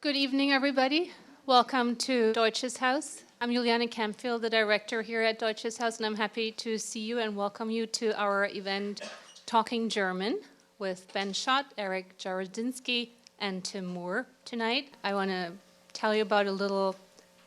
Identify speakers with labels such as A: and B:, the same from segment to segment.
A: Good evening, everybody. Welcome to Deutsches Haus. I'm Juliane Campfield, the director here at Deutsches Haus, and I'm happy to see you and welcome you to our event Talking German with Ben Schott, Eric Jarodzinski, and Tim Moore tonight. I want to tell you about a little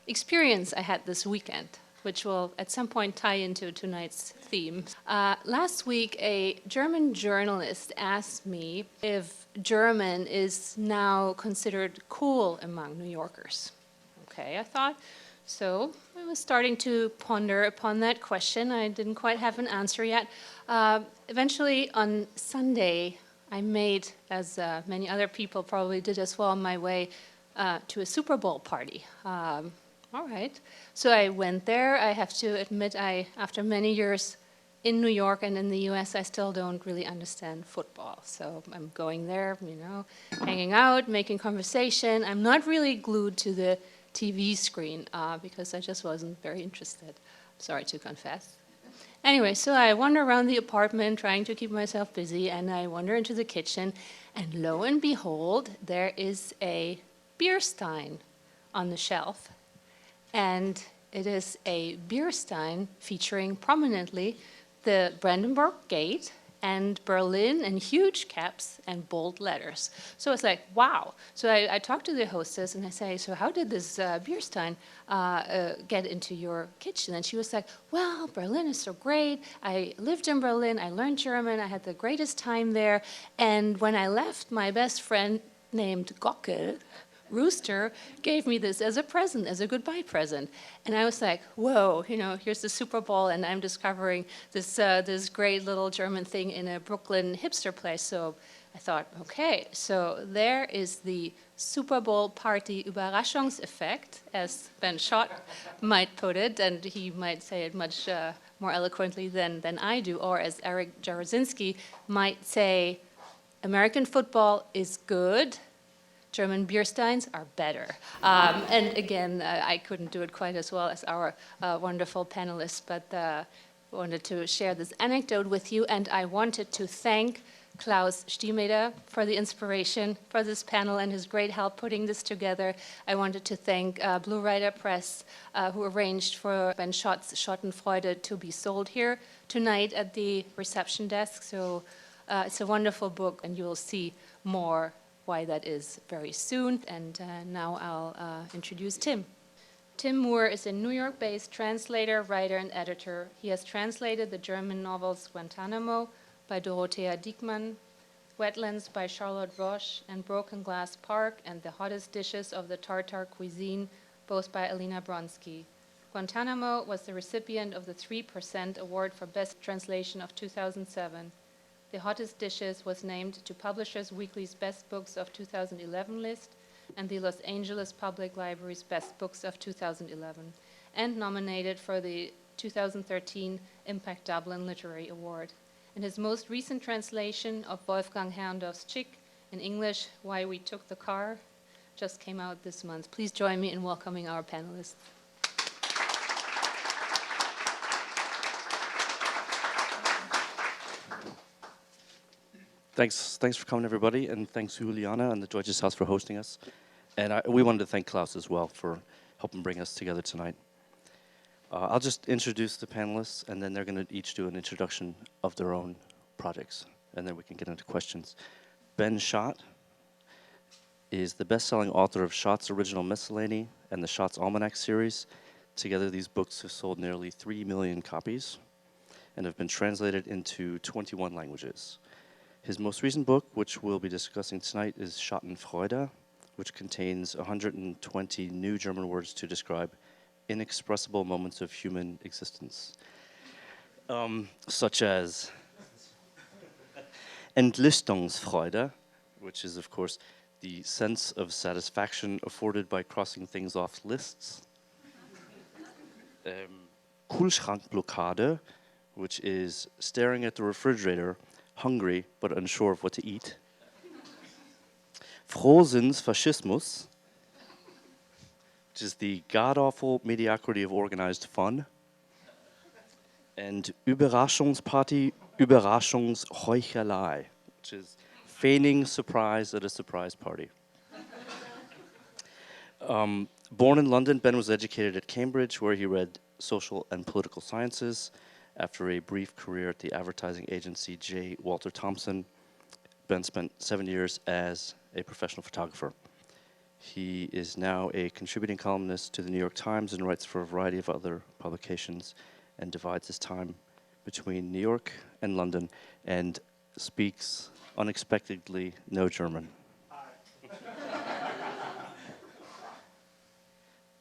A: experience I had this weekend, which will at some point tie into tonight's theme. Last week, a German journalist asked me if German is now considered cool among New Yorkers. Okay, I thought. So I was starting to ponder upon that question. I didn't quite have an answer yet. Eventually, on Sunday, I made, as many other people probably did as well, my way to a Super Bowl party. All right. So I went there. I have to admit, after many years in New York and in the US, I still don't really understand football. So I'm going there, hanging out, making conversation. I'm not really glued to the TV screen because I just wasn't very interested. Sorry to confess. Anyway, so I wander around the apartment trying to keep myself busy, and I wander into the kitchen, and lo and behold, there is a beer stein on the shelf. And it is a beer stein featuring prominently the Brandenburg Gate and Berlin in huge caps and bold letters. So it's like, wow. So I talked to the hostess and I say, so how did this beer stein get into your kitchen? And she was like, well, Berlin is so great. I lived in Berlin. I learned German. I had the greatest time there. And when I left, my best friend named Gockel, Rooster, gave me this as a present, as a goodbye present. And I was like, whoa, here's the Super Bowl, and I'm discovering this great little German thing in a Brooklyn hipster place. So I thought, okay, so there is the Super Bowl party Überraschungseffekt, as Ben Schott might put it, and he might say it much more eloquently than I do, or as Eric Jarodzinski might say, American football is good, German beer steins are better. And again, I couldn't do it quite as well as our wonderful panelists, but wanted to share this anecdote with you. And I wanted to thank Klaus Stiemeder for the inspiration for this panel and his great help putting this together. I wanted to thank Blue Rider Press, who arranged for Ben Schott's Schottenfreude to be sold here tonight at the reception desk. So it's a wonderful book, and you will see more why that is very soon. And now I'll introduce Tim. Tim Moore is a New York-based translator, writer, and editor. He has translated the German novels Guantanamo by Dorothea Diekmann, Wetlands by Charlotte Roche, and Broken Glass Park, and The Hottest Dishes of the Tartar Cuisine, both by Alina Bronsky. Guantanamo was the recipient of the 3% Award for Best Translation of 2007. The Hottest Dishes was named to Publishers Weekly's Best Books of 2011 list and the Los Angeles Public Library's Best Books of 2011, and nominated for the 2013 Impact Dublin Literary Award. And his most recent translation of Wolfgang Herrndorf's Chick, in English, Why We Took the Car, just came out this month. Please join me in welcoming our panelists.
B: Thanks for coming, everybody, and thanks to Juliana and the Deutsches Haus for hosting us. And we wanted to thank Klaus as well for helping bring us together tonight. I'll just introduce the panelists, and then they're going to each do an introduction of their own projects, and then we can get into questions. Ben Schott is the best-selling author of Schott's Original Miscellany and the Schott's Almanac series. Together, these books have sold nearly 3 million copies and have been translated into 21 languages. His most recent book, which we'll be discussing tonight, is Schadenfreude, which contains 120 new German words to describe inexpressible moments of human existence, such as Entlistungsfreude, which is, of course, the sense of satisfaction afforded by crossing things off lists, Kühlschrankblockade, which is staring at the refrigerator, hungry but unsure of what to eat. Frohsinnsfaschismus, which is the god-awful mediocrity of organized fun. And Überraschungsparty, Überraschungsheuchelei, which is feigning surprise at a surprise party. Born in London, Ben was educated at Cambridge, where he read social and political sciences. After a brief career at the advertising agency J. Walter Thompson, Ben spent 7 years as a professional photographer. He is now a contributing columnist to the New York Times and writes for a variety of other publications and divides his time between New York and London and speaks unexpectedly no German.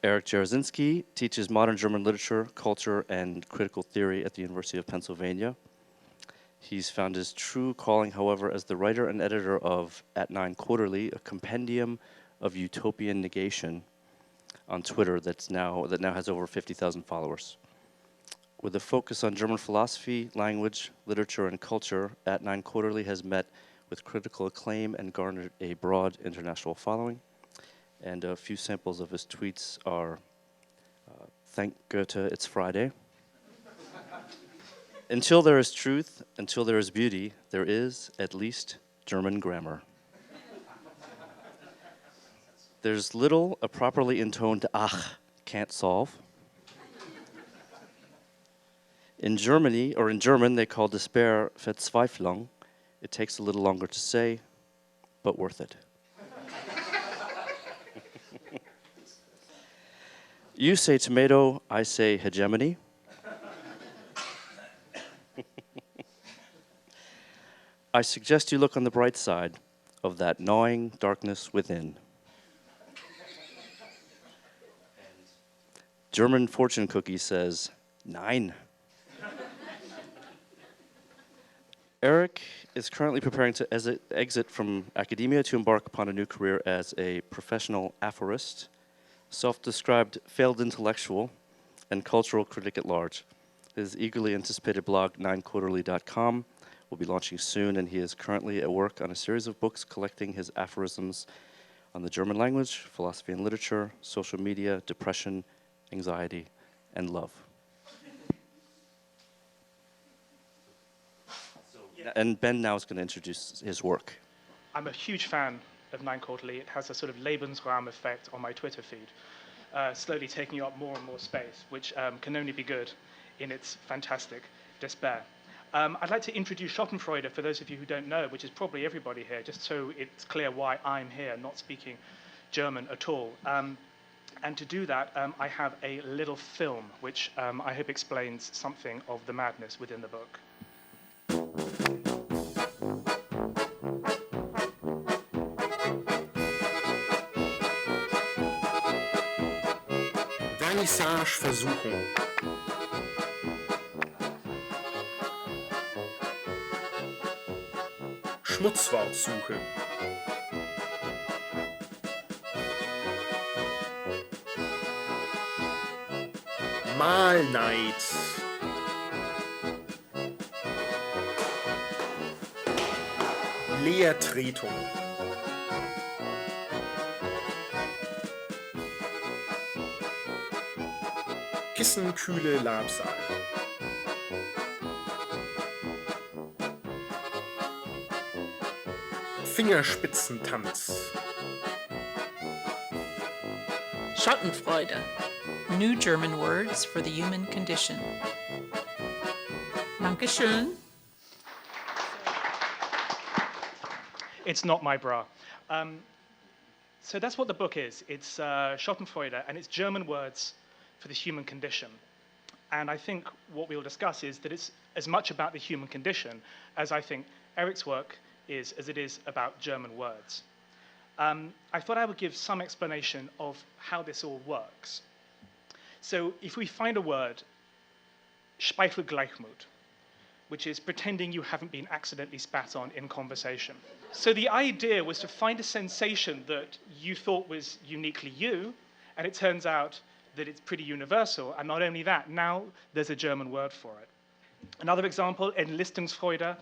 B: Eric Jarosinski teaches modern German literature, culture, and critical theory at the University of Pennsylvania. He's found his true calling, however, as the writer and editor of At Nine Quarterly, a compendium of utopian negation on Twitter that now has over 50,000 followers. With a focus on German philosophy, language, literature, and culture, At Nine Quarterly has met with critical acclaim and garnered a broad international following. And a few samples of his tweets are, thank Goethe, it's Friday. Until there is truth, until there is beauty, there is, at least, German grammar. There's little a properly intoned Ach can't solve. In German, they call despair Verzweiflung. It takes a little longer to say, but worth it. You say tomato, I say hegemony. I suggest you look on the bright side of that gnawing darkness within. German fortune cookie says, Nein. Eric is currently preparing to exit from academia to embark upon a new career as a professional aphorist, self-described failed intellectual, and cultural critic at large. His eagerly anticipated blog, ninequarterly.com, will be launching soon, and he is currently at work on a series of books collecting his aphorisms on the German language, philosophy and literature, social media, depression, anxiety, and love. And Ben now is going to introduce his work.
C: I'm a huge fan of Nine Quarterly. It has a sort of Lebensraum effect on my Twitter feed, slowly taking up more and more space, which can only be good in its fantastic despair. I'd like to introduce Schadenfreude for those of you who don't know, which is probably everybody here, just so it's clear why I'm here, not speaking German at all. And to do that, I have a little film, which I hope explains something of the madness within the book.
D: Vernissage-Versuchung. Schmutzwortsuche. Malneid. Leertretung. Kissenkühle Labsal. Fingerspitzentanz.
E: Schadenfreude. New German words for the human condition. Dankeschön.
C: It's not my bra. So that's what the book is. It's Schadenfreude, and it's German words for the human condition. And I think what we'll discuss is that it's as much about the human condition as I think Eric's work is, as it is about German words. I thought I would give some explanation of how this all works. So if we find a word, Speichelgleichmut, which is pretending you haven't been accidentally spat on in conversation. So the idea was to find a sensation that you thought was uniquely you, and it turns out that it's pretty universal. And not only that, now there's a German word for it. Another example, Entlistungsfreude,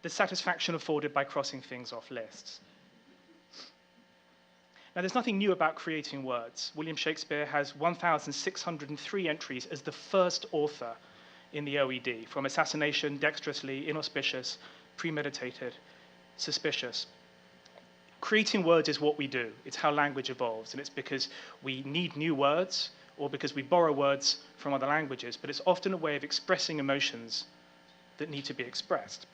C: the satisfaction afforded by crossing things off lists. Now, there's nothing new about creating words. William Shakespeare has 1,603 entries as the first author in the OED, from assassination, dexterously, inauspicious, premeditated, suspicious. Creating words is what we do. It's how language evolves, and it's because we need new words or because we borrow words from other languages, but it's often a way of expressing emotions that need to be expressed.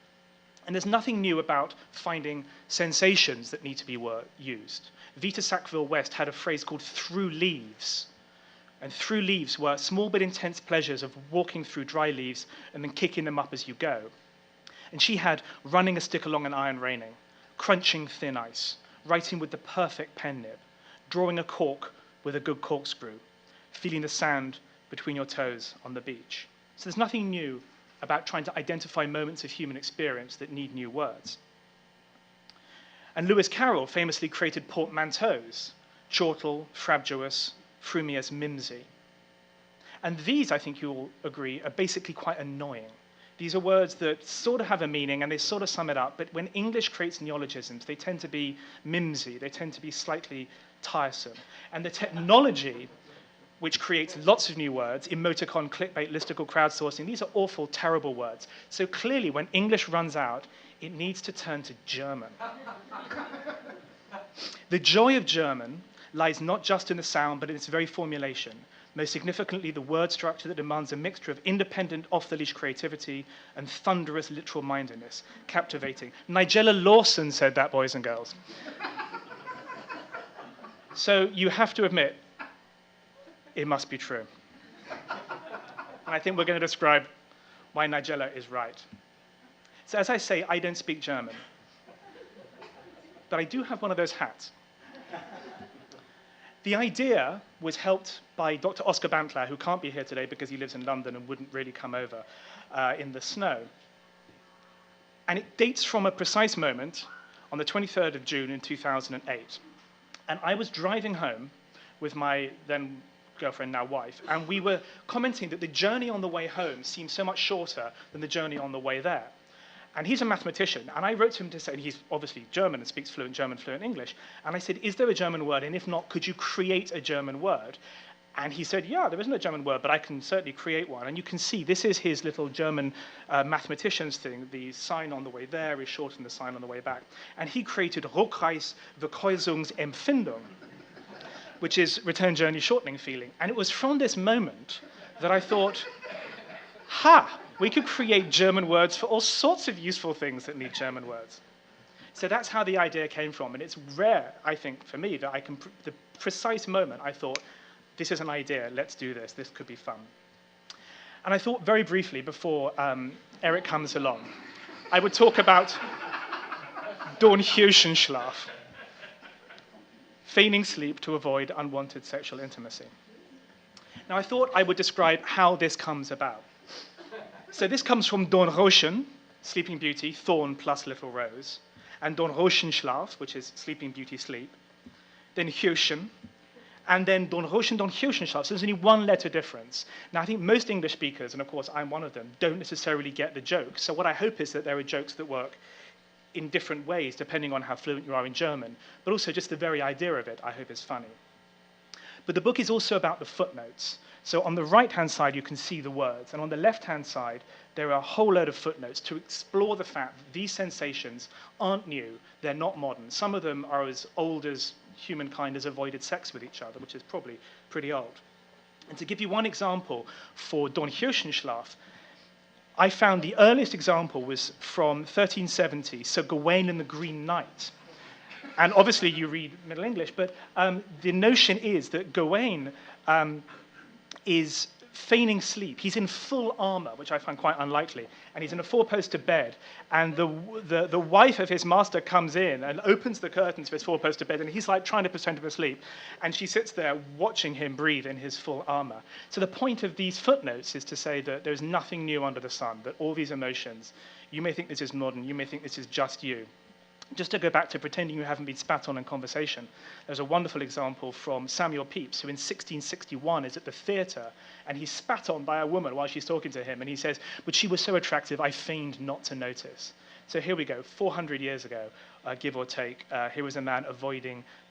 C: And there's nothing new about finding sensations that need to be used. Vita Sackville-West had a phrase called through leaves. And through leaves were small but intense pleasures of walking through dry leaves and then kicking them up as you go. And she had running a stick along an iron railing, crunching thin ice, writing with the perfect pen nib, drawing a cork with a good corkscrew, feeling the sand between your toes on the beach. So there's nothing new about trying to identify moments of human experience that need new words. And Lewis Carroll famously created portmanteaus, chortle, frabjous, frumious, mimsy. And these, I think you'll agree, are basically quite annoying. These are words that sort of have a meaning and they sort of sum it up, but when English creates neologisms, they tend to be mimsy, they tend to be slightly tiresome. And the technology which creates lots of new words, emoticon, clickbait, listicle, crowdsourcing, these are awful, terrible words. So clearly, when English runs out, it needs to turn to German. The joy of German lies not just in the sound, but in its very formulation. Most significantly, the word structure that demands a mixture of independent, off-the-leash creativity and thunderous literal-mindedness. Captivating. Nigella Lawson said that, boys and girls. So you have to admit, it must be true. And I think we're going to describe why Nigella is right. So as I say, I don't speak German. But I do have one of those hats. The idea was helped by Dr. Oscar Bantler, who can't be here today because he lives in London and wouldn't really come over in the snow. And it dates from a precise moment on the 23rd of June in 2008. And I was driving home with my then girlfriend, now wife, and we were commenting that the journey on the way home seemed so much shorter than the journey on the way there. And he's a mathematician, and I wrote to him to say, and he's obviously German and speaks fluent German, fluent English, and I said, is there a German word, and if not, could you create a German word? And he said, yeah, there isn't a German word, but I can certainly create one. And you can see, this is his little German mathematician's thing. The sign on the way there is shorter than the sign on the way back. And he created Rückreise-Verkreuzungsempfindung, which is return journey shortening feeling. And it was from this moment that I thought, we could create German words for all sorts of useful things that need German words. So that's how the idea came from. And it's rare, I think, for me, that I can, the precise moment I thought, this is an idea, let's do this, this could be fun. And I thought very briefly before Eric comes along, I would talk about Dornhirschenschlaf, feigning sleep to avoid unwanted sexual intimacy. Now, I thought I would describe how this comes about. So this comes from Dornröschen, Sleeping Beauty, Thorn plus Little Rose, and Dornröschenschlaf, which is Sleeping Beauty, sleep, then Hirschen, and then Dornröschen, Dornhirschenschlaf. So there's only one letter difference. Now, I think most English speakers, and of course I'm one of them, don't necessarily get the joke. So what I hope is that there are jokes that work in different ways, depending on how fluent you are in German, but also just the very idea of it, I hope, is funny. But the book is also about the footnotes. So on the right-hand side, you can see the words, and on the left-hand side, there are a whole load of footnotes to explore the fact that these sensations aren't new, they're not modern. Some of them are as old as humankind has avoided sex with each other, which is probably pretty old. And to give you one example for Dornhirschenschlaf, I found the earliest example was from 1370, so Gawain and the Green Knight. And obviously you read Middle English, but the notion is that Gawain is feigning sleep. He's in full armor, which I find quite unlikely, and he's in a four-poster bed, and the wife of his master comes in and opens the curtains for his four-poster bed, and he's like trying to pretend to be asleep, and she sits there watching him breathe in his full armor. So the point of these footnotes is to say that there's nothing new under the sun, that all these emotions, you may think this is modern, you may think this is just you. Just to go back to pretending you haven't been spat on in conversation, there's a wonderful example from Samuel Pepys, who in 1661 is at the theatre, and he's spat on by a woman while she's talking to him, and he says, but she was so attractive, I feigned not to notice. So here we go, 400 years ago, give or take, here was a man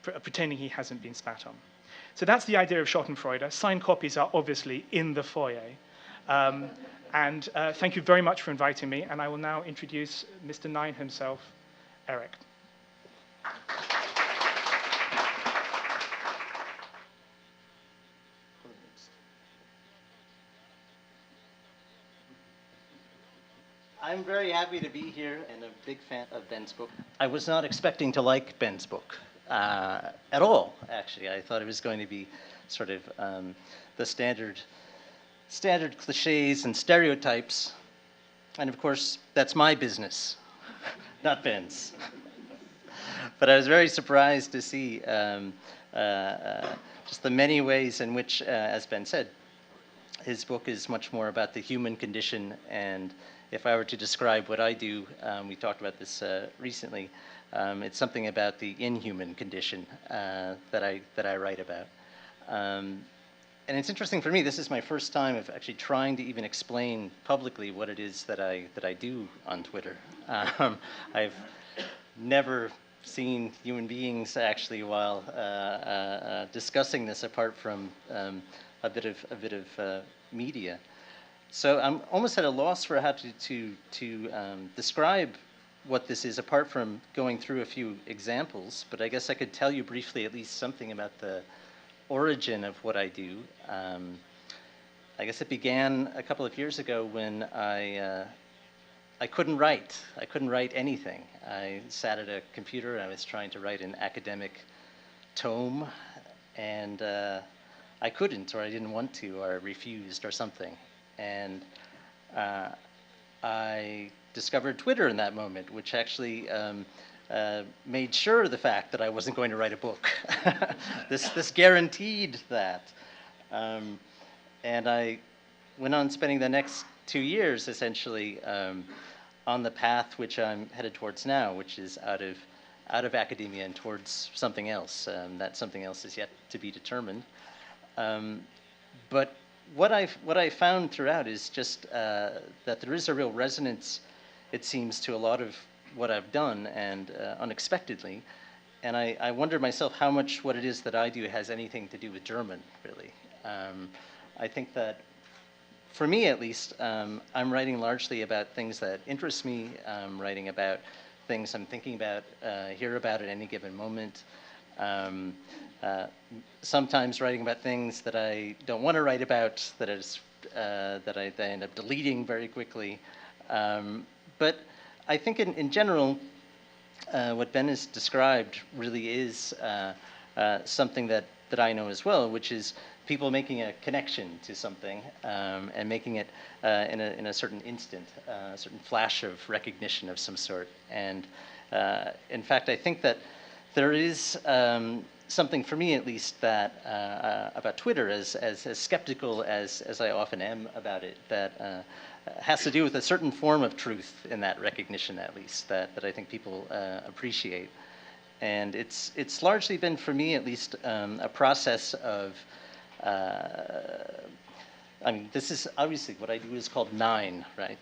C: pretending he hasn't been spat on. So that's the idea of Schadenfreude. Signed copies are obviously in the foyer. And thank you very much for inviting me, and I will now introduce Mr. Nine himself, Eric.
F: I'm very happy to be here and a big fan of Ben's book. I was not expecting to like Ben's book at all, actually. I thought it was going to be sort of the standard cliches and stereotypes. And of course, that's my business, not Ben's. But I was very surprised to see just the many ways in which, as Ben said, his book is much more about the human condition. And if I were to describe what I do, we talked about this recently, it's something about the inhuman condition that I write about. And it's interesting for me, this is my first time of actually trying to even explain publicly what it is that I do on Twitter. I've never seen human beings actually while discussing this apart from a bit of media. So I'm almost at a loss for how to describe what this is apart from going through a few examples, but I guess I could tell you briefly at least something about the origin of what I do. I guess it began a couple of years ago when I couldn't write. I couldn't write anything. I sat at a computer and I was trying to write an academic tome, and I couldn't, or I didn't want to, or I refused, or something. And I discovered Twitter in that moment, which actually made sure of the fact that I wasn't going to write a book. This guaranteed that. And I went on spending the next 2 years essentially on the path which I'm headed towards now, which is out of academia and towards something else. That something else is yet to be determined. But what I found throughout is just that there is a real resonance, it seems, to a lot of what I've done, and unexpectedly. And I wonder myself how much what it is that I do has anything to do with German, really. I think that, for me at least, I'm writing largely about things that interest me. I'm writing about things I'm thinking about, hear about at any given moment. Sometimes writing about things that I don't want to write about, that I end up deleting very quickly. But I think in general, what Ben has described really is something that I know as well, which is people making a connection to something and making it in a certain instant, a certain flash of recognition of some sort. And in fact, I think that there is something, for me at least, that about Twitter, as skeptical as I often am about it, that has to do with a certain form of truth in that recognition, at least, that I think people appreciate. And it's largely been, for me at least, a process of, I mean, this is obviously what I do is called Nine, right?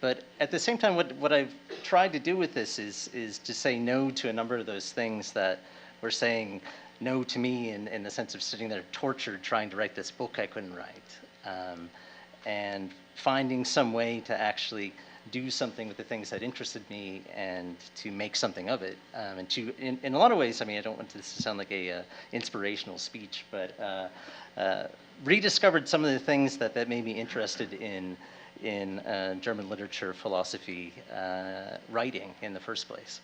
F: But at the same time, what I've tried to do with this is to say no to a number of those things that were saying no to me in the sense of sitting there tortured trying to write this book I couldn't write. And finding some way to actually do something with the things that interested me and to make something of it. And to, in a lot of ways, I mean, I don't want this to sound like a inspirational speech, but rediscovered some of the things that made me interested in German literature, philosophy, writing in the first place.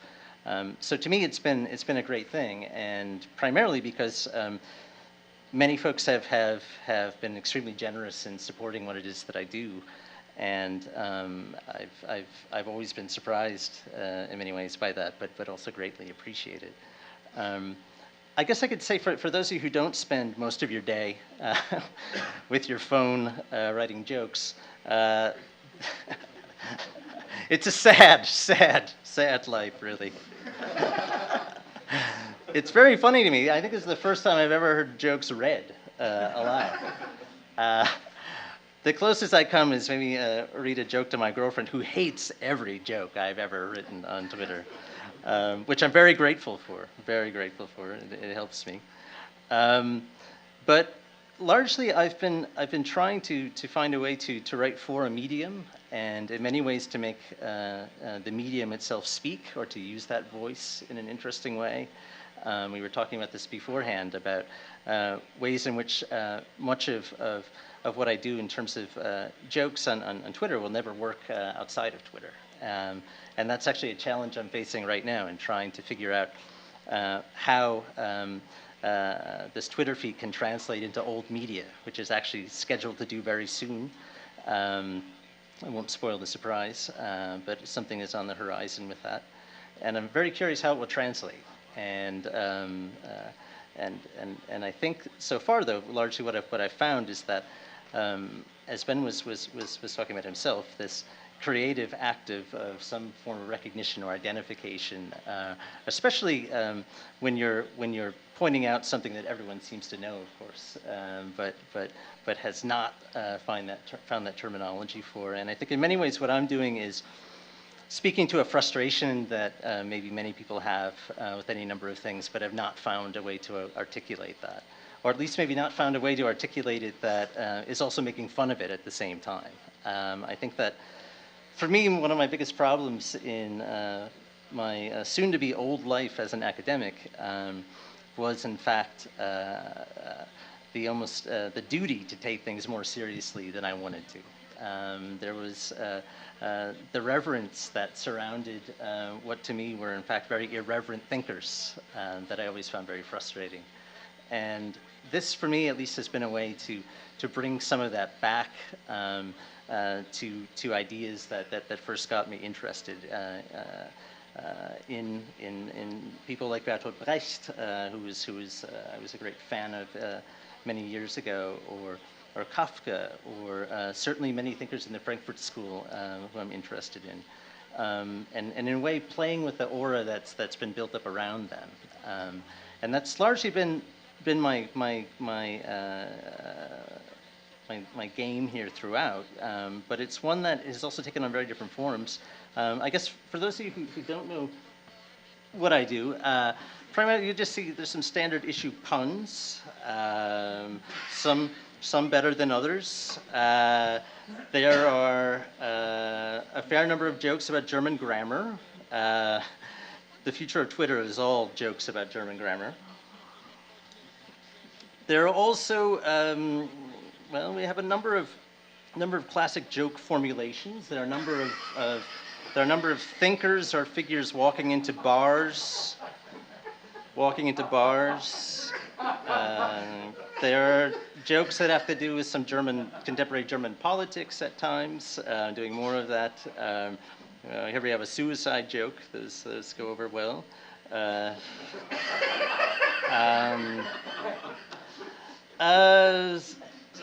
F: So to me, it's been a great thing, and primarily because many folks have been extremely generous in supporting what it is that I do, and I've always been surprised in many ways by that, but also greatly appreciate it. I guess I could say for those of you who don't spend most of your day with your phone writing jokes, it's a sad life, really. It's very funny to me. I think this is the first time I've ever heard jokes read aloud. The closest I come is maybe read a joke to my girlfriend, who hates every joke I've ever written on Twitter, which I'm very grateful for. Very grateful for. It helps me. But largely, I've been trying to find a way to write for a medium, and in many ways to make the medium itself speak, or to use that voice in an interesting way. We were talking about this beforehand, about ways in which much of what I do in terms of jokes on Twitter will never work outside of Twitter. And that's actually a challenge I'm facing right now in trying to figure out how this Twitter feed can translate into old media, which is actually scheduled to do very soon. I won't spoil the surprise, but something is on the horizon with that. And I'm very curious how it will translate. And I think so far, though, largely what I've found is that, as Ben was talking about himself, this creative act of some form of recognition or identification, especially when you're pointing out something that everyone seems to know, of course, but has not found that terminology for. And I think in many ways what I'm doing is speaking to a frustration that maybe many people have with any number of things, but have not found a way to articulate that. Or at least maybe not found a way to articulate it that is also making fun of it at the same time. I think that for me, one of my biggest problems in my soon-to-be old life as an academic was, in fact, the duty to take things more seriously than I wanted to. There was the reverence that surrounded what to me were, in fact, very irreverent thinkers that I always found very frustrating. And this, for me, at least, has been a way to bring some of that back to ideas that first got me interested in people like Bertolt Brecht, who I was a great fan of many years ago, or Kafka, or certainly many thinkers in the Frankfurt School who I'm interested in, and in a way playing with the aura that's been built up around them, and that's largely been my game here throughout, but it's one that has also taken on very different forms. I guess for those of you who don't know what I do, primarily you just see there's some standard issue puns, some better than others. There are a fair number of jokes about German grammar. The future of Twitter is all jokes about German grammar. There are also well, we have a number of classic joke formulations. There are a number of thinkers or figures walking into bars. There are jokes that have to do with some contemporary German politics at times. Doing more of that. Here we have a suicide joke. Those go over well.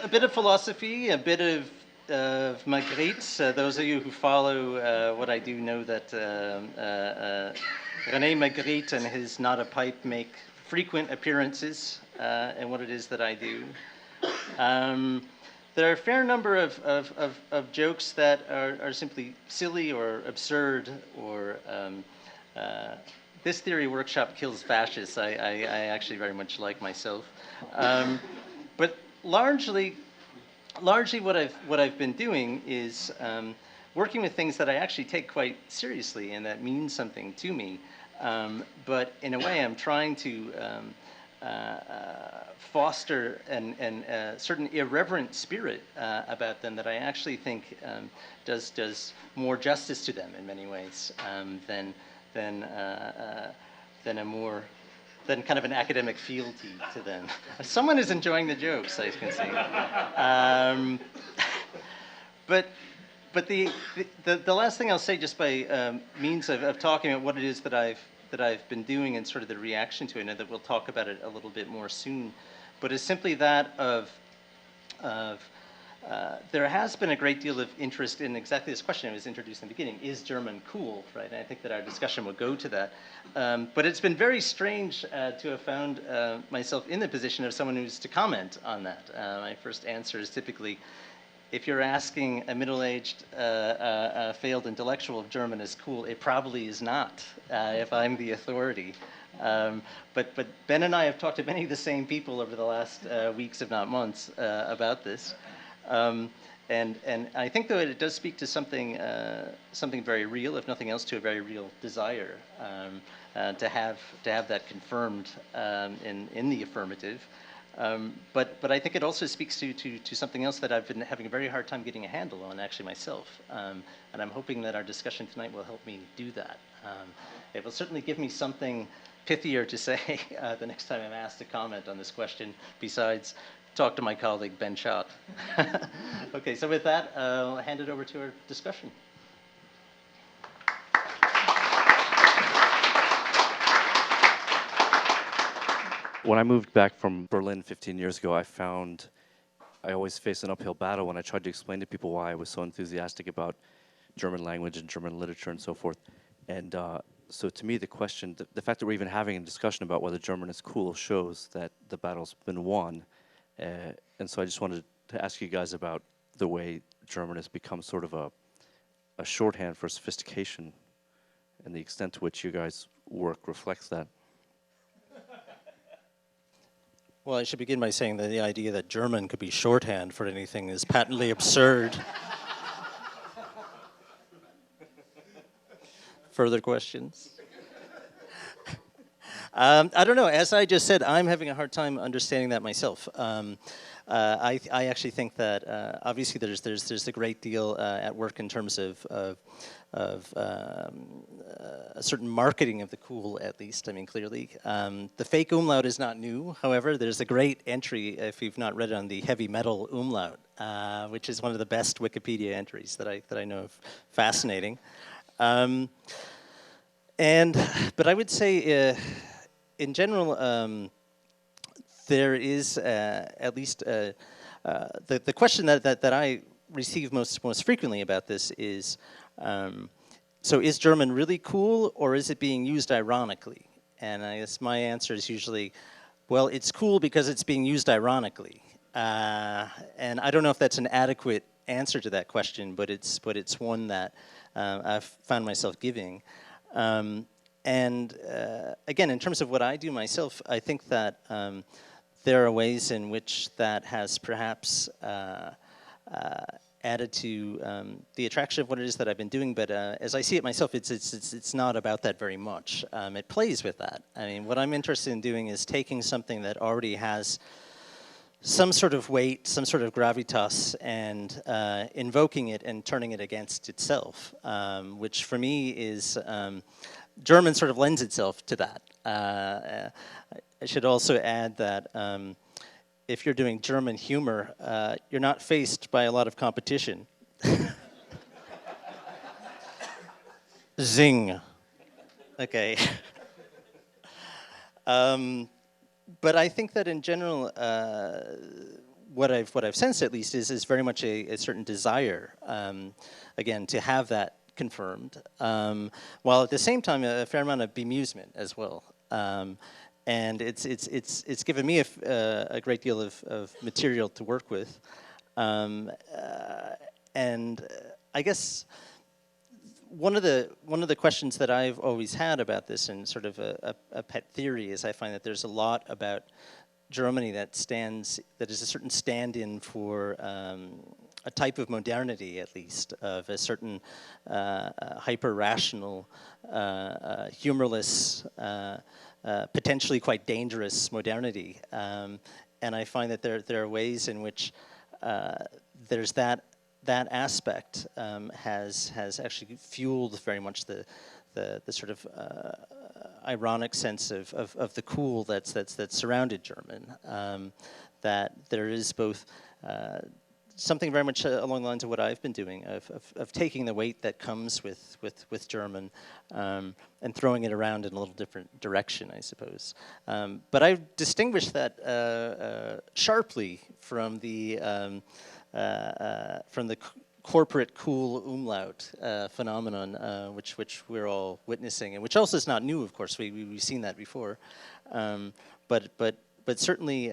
F: A bit of philosophy, a bit of Magritte. Those of you who follow what I do know that René Magritte and his Not a Pipe make frequent appearances in what it is that I do. There are a fair number of jokes that are simply silly or absurd, or this theory workshop kills fascists. I actually very much like myself. But largely what I've been doing is working with things that I actually take quite seriously and that mean something to me. But in a way, I'm trying to foster a certain irreverent spirit about them that I actually think does more justice to them in many ways than kind of an academic fealty to them. Someone is enjoying the jokes, I can see. But the last thing I'll say, just by means of talking about what it is that I've been doing and sort of the reaction to it, and that we'll talk about it a little bit more soon, but is simply that of there has been a great deal of interest in exactly this question I was introduced in the beginning: is German cool, right? And I think that our discussion will go to that. But it's been very strange to have found myself in the position of someone who's to comment on that. My first answer is typically, if you're asking a middle-aged, failed intellectual if German is cool, it probably is not, if I'm the authority. But Ben and I have talked to many of the same people over the last weeks, if not months, about this. And I think, though, it does speak to something very real, if nothing else, to a very real desire to have that confirmed in the affirmative. But I think it also speaks to something else that I've been having a very hard time getting a handle on actually myself. And I'm hoping that our discussion tonight will help me do that. It will certainly give me something pithier to say the next time I'm asked to comment on this question, besides talk to my colleague Ben Schott. Okay, so with that, I'll hand it over to our discussion.
B: When I moved back from Berlin 15 years ago, I always faced an uphill battle when I tried to explain to people why I was so enthusiastic about German language and German literature and so forth. And so to me, the question, the fact that we're even having a discussion about whether German is cool shows that the battle's been won. And so I just wanted to ask you guys about the way German has become sort of a shorthand for sophistication and the extent to which you guys' work reflects that.
F: Well, I should begin by saying that the idea that German could be shorthand for anything is patently absurd. Further questions? I don't know. As I just said, I'm having a hard time understanding that myself. I actually think that obviously there's a great deal at work in terms of a certain marketing of the cool, at least. I mean, clearly, the fake umlaut is not new. However, there's a great entry if you've not read it on the heavy metal umlaut, which is one of the best Wikipedia entries that I know of. Fascinating. But I would say, in general, there is at least the question that I receive most frequently about this is, so is German really cool, or is it being used ironically? And I guess my answer is usually, well, it's cool because it's being used ironically. And I don't know if that's an adequate answer to that question, but it's one that I've found myself giving. And again, in terms of what I do myself, I think that there are ways in which that has perhaps added to the attraction of what it is that I've been doing. But as I see it myself, it's not about that very much. It plays with that. I mean, what I'm interested in doing is taking something that already has some sort of weight, some sort of gravitas, and invoking it and turning it against itself, which for me is German sort of lends itself to that. I should also add that if you're doing German humor, you're not faced by a lot of competition. Zing. Okay. But I think that in general, what I've sensed at least is very much a certain desire, again, to have that confirmed, while at the same time a fair amount of bemusement as well. And it's given me a great deal of material to work with, and I guess one of the questions that I've always had about this, and sort of a pet theory, is I find that there's a lot about Germany that is a certain stand-in for a type of modernity, at least, of a certain hyper-rational, humorless, potentially quite dangerous modernity. And I find that there are ways in which there's that aspect has actually fueled very much the sort of ironic sense of the cool that's surrounded German. That there is both something very much along the lines of what I've been doing, of taking the weight that comes with German and throwing it around in a little different direction, I suppose. But I distinguish that sharply from the corporate cool umlaut phenomenon, which we're all witnessing, and which also is not new, of course. We've seen that before, but certainly.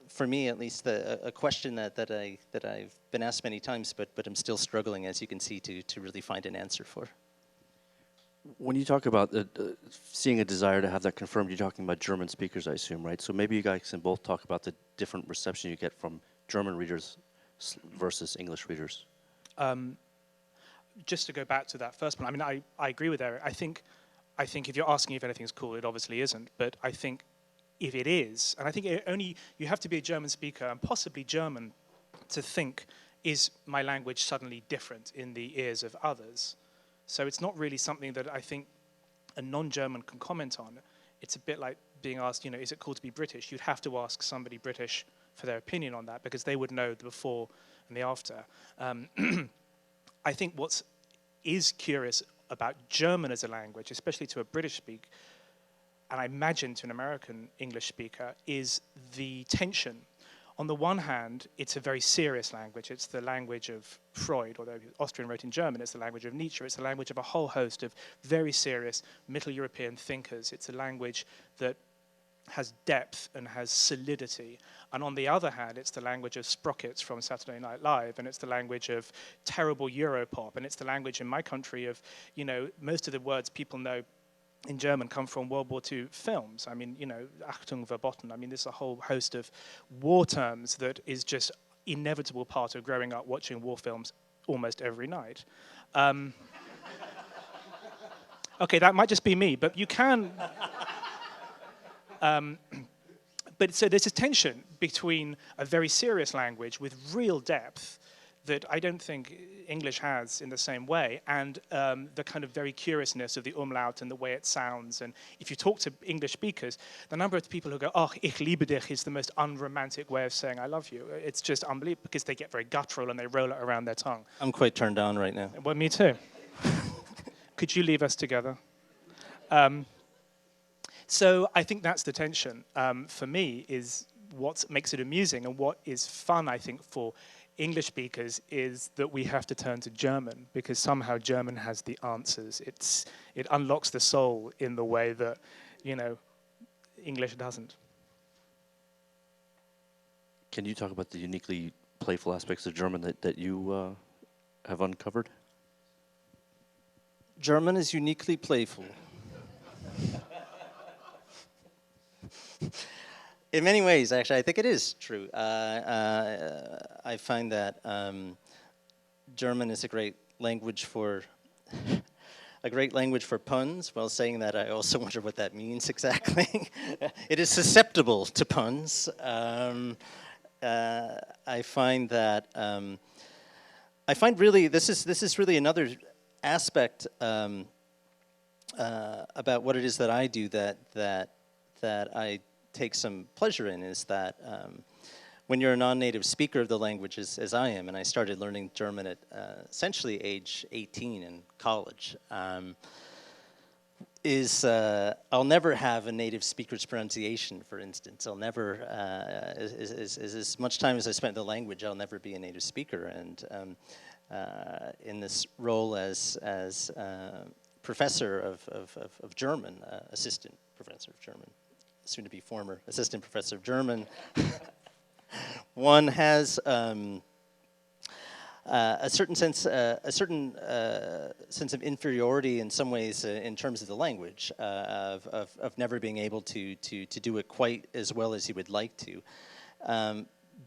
F: For me, at least, a question that I've been asked many times, but I'm still struggling, as you can see, to really find an answer for.
B: When you talk about seeing a desire to have that confirmed, you're talking about German speakers, I assume, right? So maybe you guys can both talk about the different reception you get from German readers versus English readers.
C: Just to go back to that first one, I mean, I agree with Eric. I think if you're asking if anything's cool, it obviously isn't. But I think if it is, and I think you have to be a German speaker and possibly German to think, is my language suddenly different in the ears of others? So it's not really something that I think a non-German can comment on. It's a bit like being asked, is it cool to be British? You'd have to ask somebody British for their opinion on that, because they would know the before and the after. I think what is curious about German as a language, especially to a British speaker, and I imagine to an American English speaker, is the tension. On the one hand, it's a very serious language. It's the language of Freud, although Austrian wrote in German. It's the language of Nietzsche. It's the language of a whole host of very serious Middle European thinkers. It's a language that has depth and has solidity. And on the other hand, it's the language of Sprockets from Saturday Night Live, and it's the language of terrible Europop, and it's the language in my country of, most of the words people know in German come from World War II films. I mean, Achtung verboten. I mean, there's a whole host of war terms that is just inevitable part of growing up watching war films almost every night. Okay, that might just be me, but you can... But so there's a tension between a very serious language with real depth that I don't think English has in the same way, and the kind of very curiousness of the umlaut and the way it sounds. And if you talk to English speakers, the number of people who go, "Oh, ich liebe dich," is the most unromantic way of saying "I love you." It's just unbelievable, because they get very guttural and they roll it around their tongue.
F: I'm quite turned on right now.
C: Well, me too. Could you leave us together? So I think that's the tension for me, is what makes it amusing, and what is fun, I think, for English speakers is that we have to turn to German, because somehow German has the answers. It unlocks the soul in the way that, English doesn't.
B: Can you talk about the uniquely playful aspects of German that you have uncovered?
F: German is uniquely playful. In many ways, actually, I think it is true. I find that German is a great language for puns. While saying that, I also wonder what that means exactly. It is susceptible to puns. I find that this is really another aspect about what it is that I do that I take some pleasure in, is that when you're a non-native speaker of the language, as I am, and I started learning German at essentially age 18 in college, I'll never have a native speaker's pronunciation, for instance. I'll never, as much time as I spent in the language, I'll never be a native speaker. And in this role as professor of German, assistant professor of German, soon to be former assistant professor of German, one has a certain sense of inferiority in some ways in terms of the language, of never being able to do it quite as well as you would like to.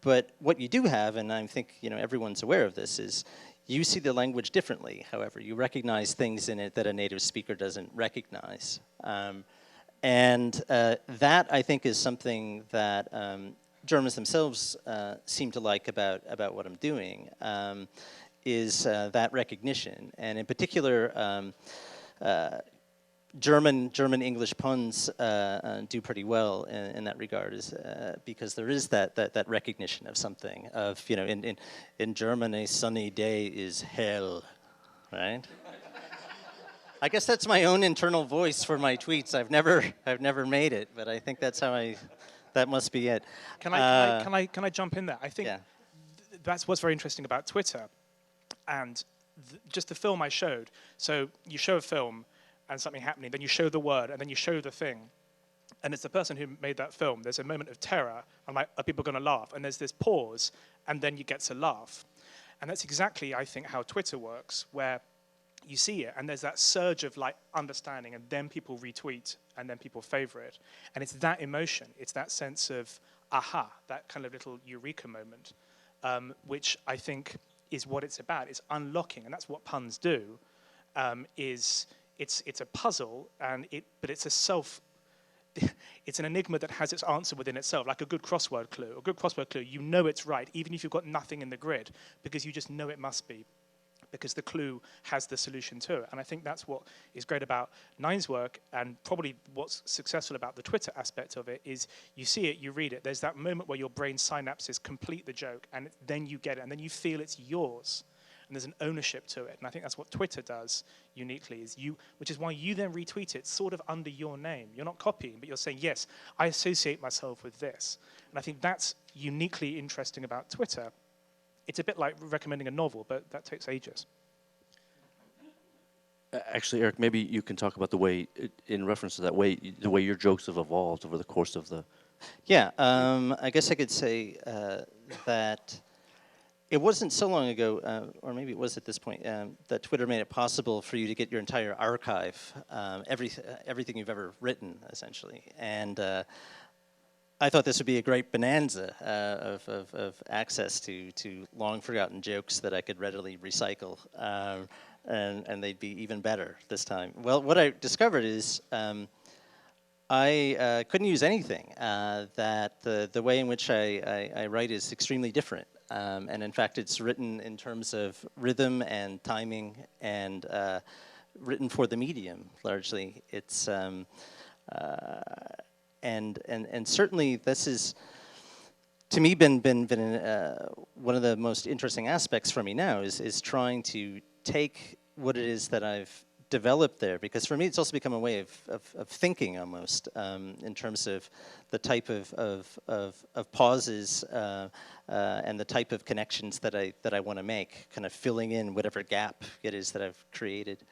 F: But what you do have, and I think everyone's aware of this, is you see the language differently. However, you recognize things in it that a native speaker doesn't recognize. And that, I think, is something that Germans themselves seem to like about what I'm doing, is that recognition. And in particular, German-English puns do pretty well in that regard, because there is that recognition of something. Of in German, a sunny day is hell, right? I guess that's my own internal voice for my tweets. I've never made it, but I think that's how that must be it.
C: Can I jump in there? I think
F: yeah.
C: That's what's very interesting about Twitter, and just the film I showed. So you show a film and something happening, then you show the word, and then you show the thing, and it's the person who made that film. There's a moment of terror, and like, are people going to laugh? And there's this pause, and then you get to laugh, and that's exactly, I think, how Twitter works, where you see it, and there's that surge of like understanding, and then people retweet, and then people favorite, and it's that emotion, it's that sense of aha, that kind of little eureka moment, which I think is what it's about. It's unlocking, and that's what puns do. It's a puzzle, but it's a it's an enigma that has its answer within itself, like a good crossword clue. A good crossword clue, you know it's right, even if you've got nothing in the grid, because you just know it must be, because the clue has the solution to it. And I think that's what is great about Nine's work, and probably what's successful about the Twitter aspect of it is you see it, you read it, there's that moment where your brain synapses complete the joke, and then you get it, and then you feel it's yours. And there's an ownership to it. And I think that's what Twitter does uniquely, which is why you then retweet it sort of under your name. You're not copying, but you're saying, yes, I associate myself with this. And I think that's uniquely interesting about Twitter. It's a bit like recommending a novel, but that takes ages.
B: Actually, Eric, maybe you can talk about the way, in reference to that way, the way your jokes have evolved over the course of the...
F: Yeah, I guess I could say that it wasn't so long ago, or maybe it was at this point, that Twitter made it possible for you to get your entire archive, everything you've ever written, essentially. And I thought this would be a great bonanza of access to long forgotten jokes that I could readily recycle, and they'd be even better this time. Well, what I discovered is I couldn't use anything. That the way in which I write is extremely different. And in fact, it's written in terms of rhythm and timing, and written for the medium largely. It's and certainly this is, to me, been one of the most interesting aspects for me now is trying to take what it is that I've developed there, because for me it's also become a way of thinking almost, in terms of the type of pauses and the type of connections that I want to make, kind of filling in whatever gap it is that I've created.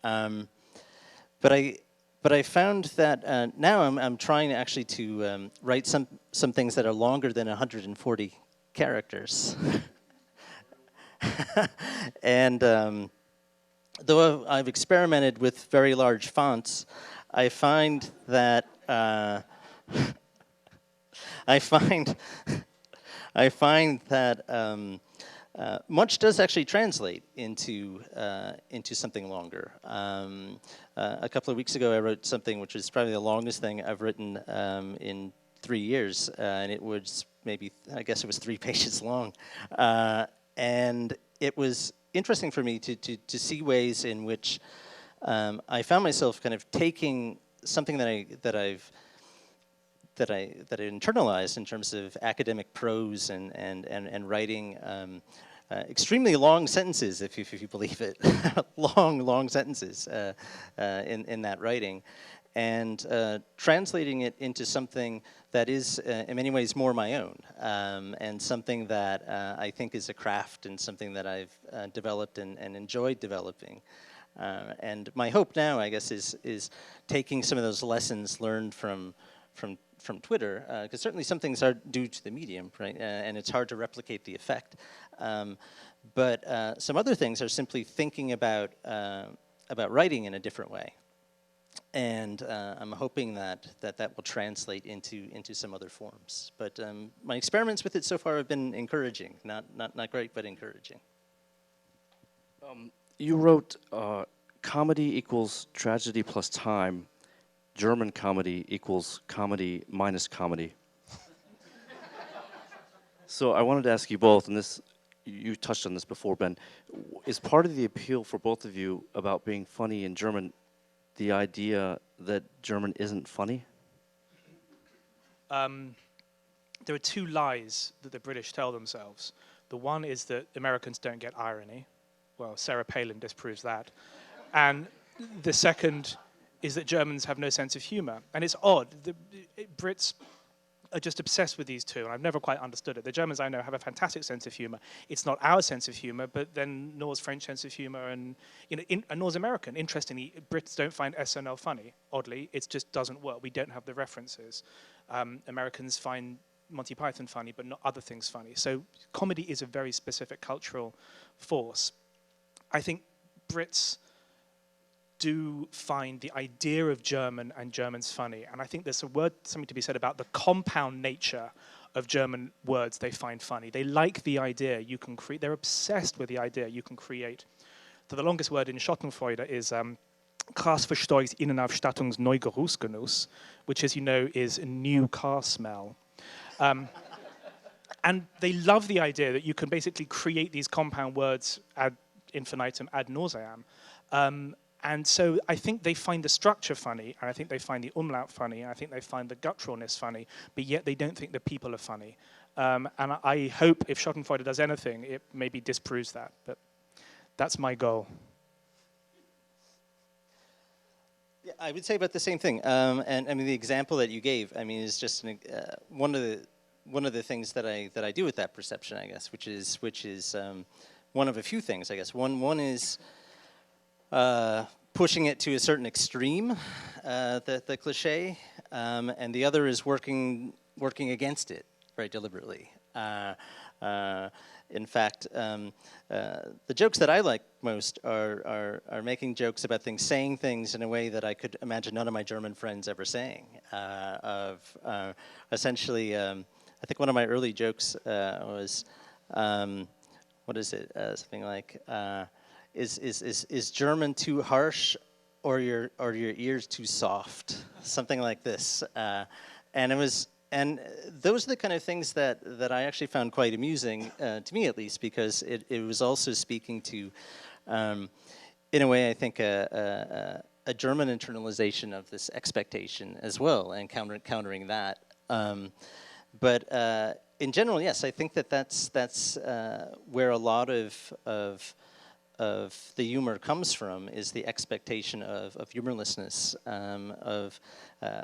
F: But I found that now I'm trying actually to write some things that are longer than 140 characters. And though I've experimented with very large fonts, I find that much does actually translate into something longer. A couple of weeks ago, I wrote something which was probably the longest thing I've written in 3 years, and it was maybe, I guess it was 3 pages long, and it was interesting for me to see ways in which I found myself kind of taking something that I internalized in terms of academic prose and writing extremely long sentences, if you believe it, long sentences in that writing, and translating it into something that is in many ways more my own, and something that I think is a craft and something that I've developed and enjoyed developing. And my hope now, I guess, is taking some of those lessons learned from Twitter, because certainly some things are due to the medium, right? And it's hard to replicate the effect. But some other things are simply thinking about writing in a different way. And I'm hoping that will translate into some other forms. But my experiments with it so far have been encouraging. Not great, but encouraging.
B: You wrote comedy equals tragedy plus time. German comedy equals comedy minus comedy. So I wanted to ask you both, and this, you touched on this before, Ben, is part of the appeal for both of you about being funny in German the idea that German isn't funny?
C: There are 2 lies that the British tell themselves. The one is that Americans don't get irony. Well, Sarah Palin disproves that. And the second is that Germans have no sense of humor. And it's odd. The Brits are just obsessed with these 2, and I've never quite understood it. The Germans I know have a fantastic sense of humor. It's not our sense of humor, but then nor's French sense of humor, and and nor's American. Interestingly, Brits don't find SNL funny, oddly. It just doesn't work. We don't have the references. Americans find Monty Python funny, but not other things funny. So comedy is a very specific cultural force. I think Brits do find the idea of German and Germans funny. And I think there's something to be said about the compound nature of German words they find funny. They like the idea you can create. They're obsessed with the idea you can create. So the longest word in Schadenfreude is Kraftverstärkt Innenausstattungsneugeruchsgenuss, which, as you know, is a new car smell. And they love the idea that you can basically create these compound words ad infinitum, ad nauseam. And so I think they find the structure funny, and I think they find the umlaut funny, and I think they find the gutturalness funny, but yet they don't think the people are funny. And I hope if Schadenfreude does anything, it maybe disproves that, but that's my goal.
F: Yeah, I would say about the same thing. And I mean, the example that you gave, I mean, is just one of the things that I do with that perception, I guess, which is one of a few things, I guess. One is pushing it to a certain extreme, the cliche, and the other is working against it very deliberately. In fact, the jokes that I like most are making jokes about things, saying things in a way that I could imagine none of my German friends ever saying. Essentially, I think one of my early jokes was, what is it? Something like, is German too harsh, or your ears too soft? Something like this, and it was. And those are the kind of things that I actually found quite amusing, to me at least, because it was also speaking to, in a way, I think, a German internalization of this expectation as well, and countering that. But in general, yes, I think that's where a lot of the humor comes from, is the expectation of humorlessness,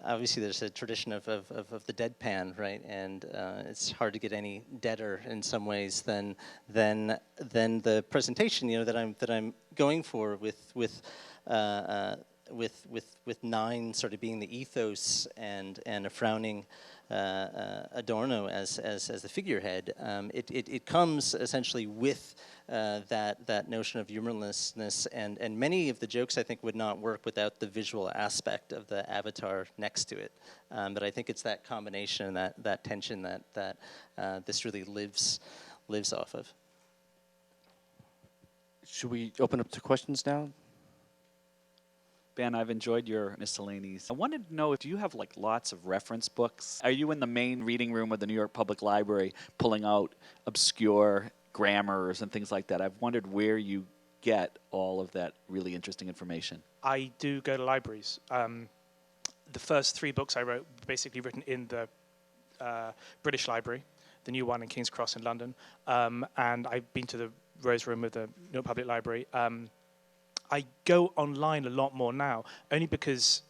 F: obviously there's a tradition of the deadpan, right, and it's hard to get any deader in some ways than the presentation, you know, that I'm going for with nine sort of being the ethos and a frowning Adorno as the figurehead. It comes essentially with that notion of humorlessness, and many of the jokes I think would not work without the visual aspect of the avatar next to it. But I think it's that combination, that tension that this really lives off of.
B: Should we open up to questions now?
G: Ben, I've enjoyed your miscellanies. I wanted to know, if you have like lots of reference books? Are you in the main reading room of the New York Public Library pulling out obscure grammars and things like that? I've wondered where you get all of that really interesting information.
C: I do go to libraries. The first 3 books I wrote were basically written in the British Library, the new one in King's Cross in London, and I've been to the Rose Room of the New York Public Library. I go online a lot more now, only because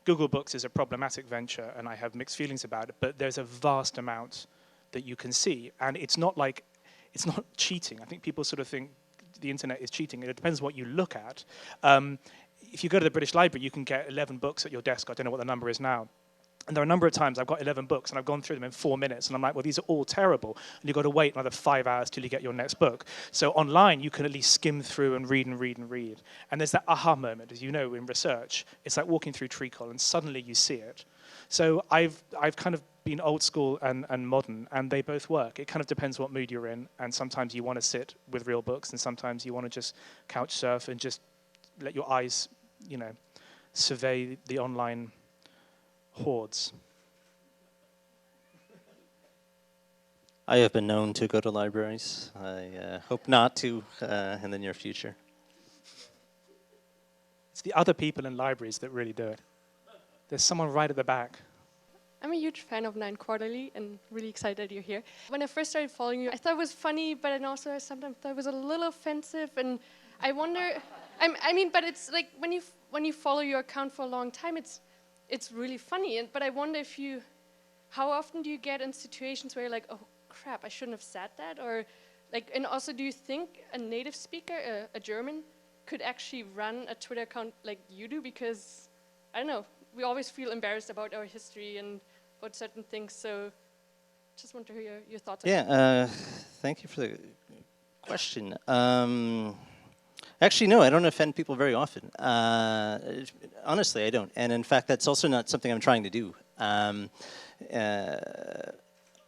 C: Google Books is a problematic venture and I have mixed feelings about it, but there's a vast amount that you can see. And it's not cheating. I think people sort of think the internet is cheating. It depends what you look at. If you go to the British Library, you can get 11 books at your desk. I don't know what the number is now. And there are a number of times I've got 11 books and I've gone through them in 4 minutes and I'm like, well, these are all terrible. And you've got to wait another 5 hours till you get your next book. So online, you can at least skim through and read and read and read. And there's that aha moment, as you know, in research. It's like walking through treacle and suddenly you see it. So I've kind of been old school and modern, and they both work. It kind of depends what mood you're in. And sometimes you want to sit with real books, and sometimes you want to just couch surf and just let your eyes, you know, survey the online hordes.
F: I have been known to go to libraries. I hope not to in the near future.
C: It's the other people in libraries that really do it. There's someone right at the back.
H: I'm a huge fan of Nine Quarterly and really excited that you're here. When I first started following you, I thought it was funny, but then also I sometimes thought it was a little offensive, and I wonder, I mean, but it's like when you follow your account for a long time, it's really funny, but I wonder how often do you get in situations where you're like, oh crap, I shouldn't have said that? Or like, and also, do you think a native speaker, a German, could actually run a Twitter account like you do? Because, I don't know, we always feel embarrassed about our history and about certain things, so just want to hear your thoughts on that.
F: Yeah, thank you for the question. Actually, no, I don't offend people very often. Honestly, I don't. And in fact, that's also not something I'm trying to do.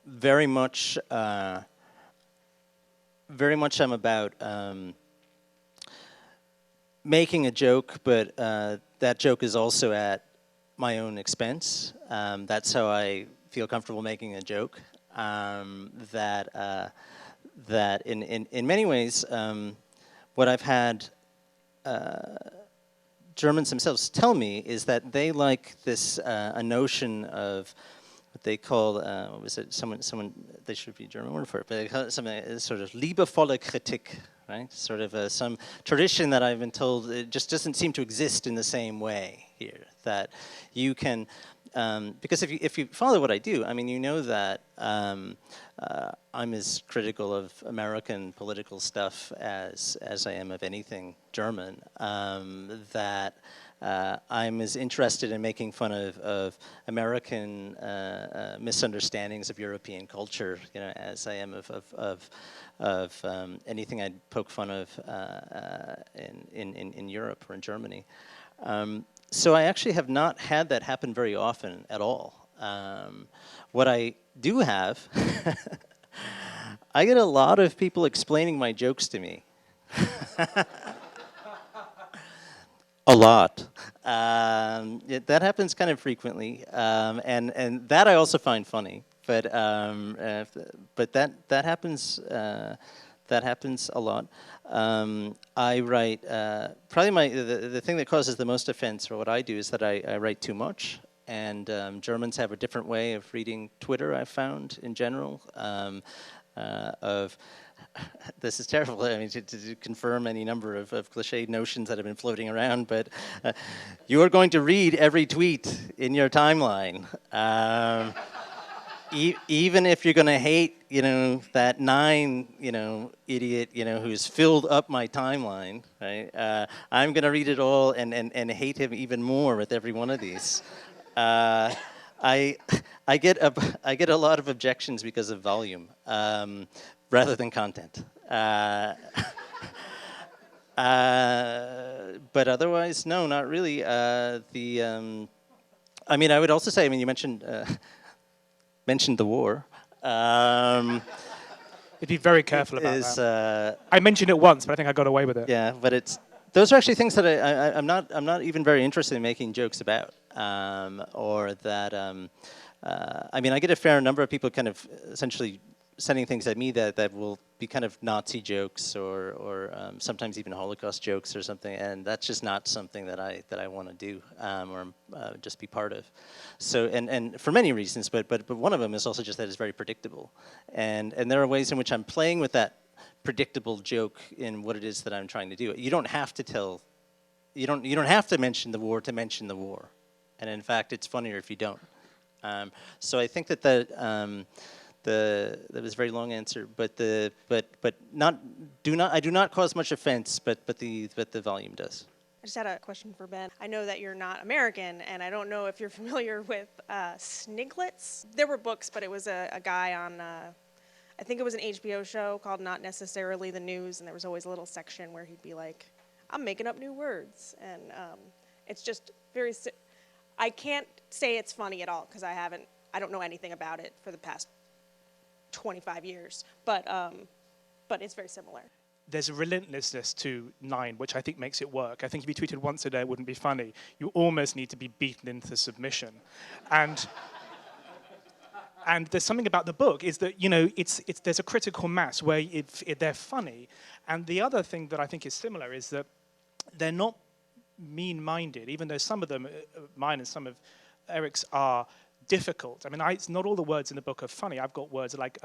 F: Very much I'm making a joke, but that joke is also at my own expense. That's how I feel comfortable making a joke. That in many ways, what I've had Germans themselves tell me is that they like this a notion of what they call what was it? Someone they should be a German word for it, but they call it something sort of liebevolle Kritik, right? Sort of some tradition that I've been told it just doesn't seem to exist in the same way here. That you can. Because if you follow what I do, I mean, you know that I'm as critical of American political stuff as I am of anything German. That I'm as interested in making fun of American misunderstandings of European culture, you know, as I am of anything I'd poke fun of in Europe or in Germany. So I actually have not had that happen very often at all. What I do have, I get a lot of people explaining my jokes to me. A lot. That happens kind of frequently, and that I also find funny. But that happens. That happens a lot. I write, probably the thing that causes the most offense for what I do is that I write too much. And Germans have a different way of reading Twitter, I've found, in general. This is terrible, I mean, to confirm any number of cliched notions that have been floating around, but you are going to read every tweet in your timeline. Even if you're going to hate, you know, that idiot, you know, who's filled up my timeline, right? I'm going to read it all and hate him even more with every one of these. I get a lot of objections because of volume, rather than content. But otherwise, no, not really. I mean, I would also say, I mean, you mentioned the war.
C: You'd be very careful about that. I mentioned it once, but I think I got away with it.
F: Yeah, but those are actually things that I'm not even very interested in making jokes about, or that. I mean, I get a fair number of people kind of essentially sending things at me that will be kind of Nazi jokes or sometimes even Holocaust jokes or something, and that's just not something that I want to do or just be part of. So and for many reasons, but one of them is also just that it's very predictable, and there are ways in which I'm playing with that predictable joke in what it is that I'm trying to do. You don't have to tell, you don't have to mention the war to mention the war, and in fact, it's funnier if you don't. So I think that that was a very long answer, but I do not cause much offense, but the volume does.
I: I just had a question for Ben. I know that you're not American, and I don't know if you're familiar with Sniglitz. There were books, but it was a guy on, I think it was an HBO show called Not Necessarily the News, and there was always a little section where he'd be like, I'm making up new words, and it's just very, I can't say it's funny at all, because I don't know anything about it for the past 25 years, but it's very similar.
C: There's a relentlessness to Nine, which I think makes it work. I think if you tweeted once a day, it wouldn't be funny. You almost need to be beaten into submission. And there's something about the book is that, you know, there's a critical mass where they're funny. And the other thing that I think is similar is that they're not mean-minded, even though some of them, mine and some of Eric's, are difficult. I mean, it's not all the words in the book are funny. I've got words like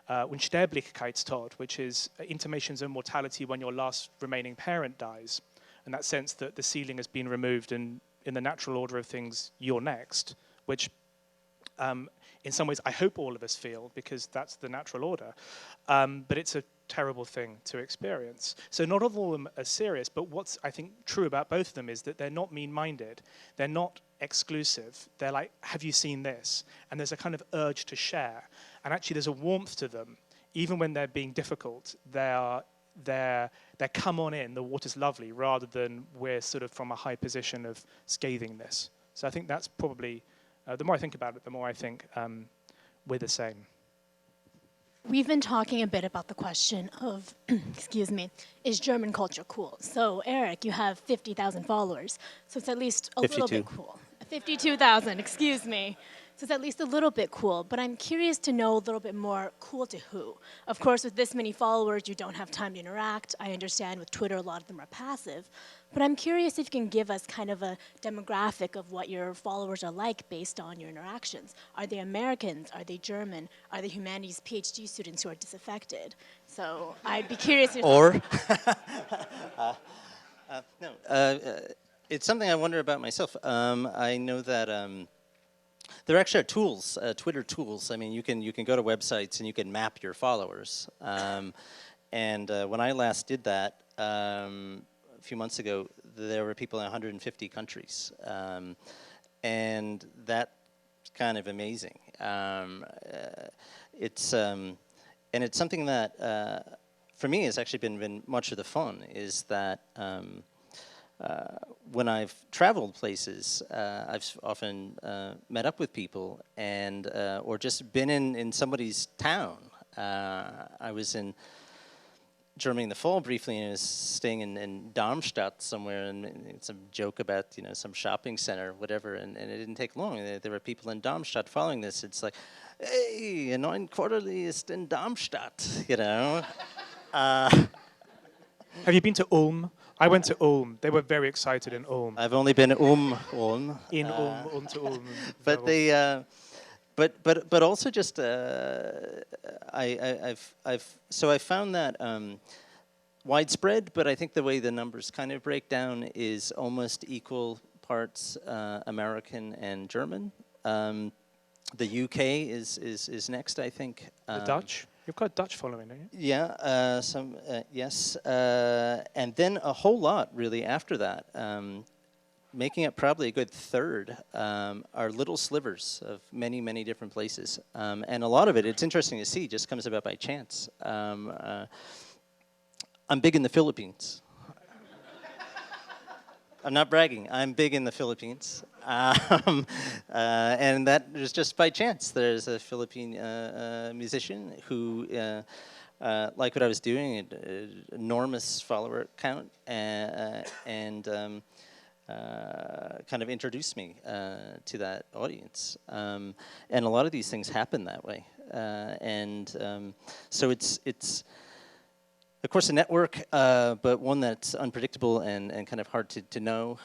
C: Unsterblichkeitstod, which is intimations of mortality when your last remaining parent dies, in that sense that the ceiling has been removed and in the natural order of things, you're next, which in some ways I hope all of us feel because that's the natural order. But it's a terrible thing to experience. So not all of them are serious, but what's I think true about both of them is that they're not mean-minded. They're not exclusive. They're like, have you seen this? And there's a kind of urge to share. And actually there's a warmth to them. Even when they're being difficult, they're come on in, the water's lovely, rather than we're sort of from a high position of scathingness. So I think that's probably, the more I think about it, the more I think we're the same.
J: We've been talking a bit about the question of, excuse me, is German culture cool? So, Eric, you have 50,000 followers, so it's at least a little
F: 52.
J: bit cool. 52,000, excuse me. So it's at least a little bit cool, but I'm curious to know a little bit more cool to who. Of course, with this many followers, you don't have time to interact. I understand with Twitter, a lot of them are passive. But I'm curious if you can give us kind of a demographic of what your followers are like based on your interactions. Are they Americans? Are they German? Are they humanities PhD students who are disaffected? So I'd be curious.
F: Or, it's something I wonder about myself. I know that there actually are tools, Twitter tools. I mean, you can go to websites and you can map your followers. And when I last did that a few months ago, there were people in 150 countries, and that's kind of amazing. It's something that for me has actually been much of the fun. Is that when I've traveled places, I've often met up with people and or just been in somebody's town. I was in Germany in the fall briefly, and I was staying in Darmstadt somewhere, and some joke about some shopping center, whatever, and it didn't take long. There were people in Darmstadt following this. It's like, hey, Neun Quarterly ist in Darmstadt,
C: Have you been to Ulm? I went to Ulm. They were very excited in Ulm.
F: I've only been Ulm.
C: In Ulm to Ulm.
F: But they, but also just I found that widespread. But I think the way the numbers kind of break down is almost equal parts American and German. The UK is next, I think.
C: The Dutch. You've got a Dutch following, don't you?
F: Yeah, yes, and then a whole lot really after that. Making up probably a good third are little slivers of many, many different places. And a lot of it, it's interesting to see, just comes about by chance. I'm big in the Philippines. I'm not bragging. I'm big in the Philippines. And that is just by chance. There's a Philippine musician who liked what I was doing, an enormous follower count, and kind of introduced me to that audience. And a lot of these things happen that way. So it's of course a network, but one that's unpredictable and kind of hard to know